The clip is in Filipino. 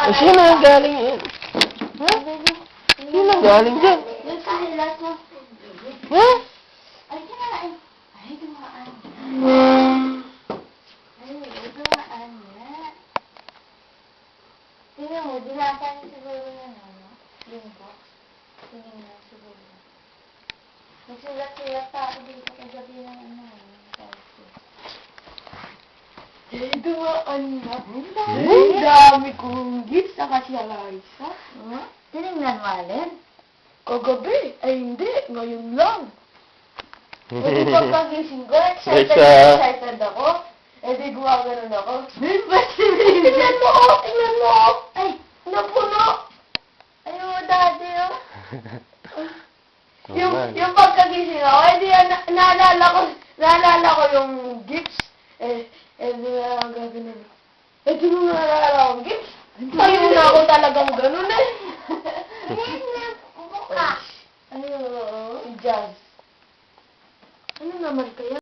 Sino ang galing yan? Ha? Sino ang galing dyan? Yung kanilas mo. Ha? Ay, kinain. Ay, dumaan. Ay, dumaan na. Tingnan mo, dinasan siguro na ano? Yung box. Tingnan mo siguro. Nagsulat-sulat pa ako dito kagabi ng ano. Eh, dumaan na. Ang dami kong gifts sa kasi Alaysa. Huh? Tinignan mo, Alin? Kagabi. Ay, hindi. Ngayon lang. Pwede pagkagising ko, excited ako. Eh, di gumagano'n ako. Tingnan mo! Tingnan mo! Ay, Napuno! ayaw, daddy, oh. Yung pagkagising ako, eh, di naalala ko yung gifts. Di na ako gagano'n. Di mo naalala ko yung gifts. Tayo na ako talagang gano'n eh. Tingnan mo, mukha. Ano, si Jazz. Ano naman kaya?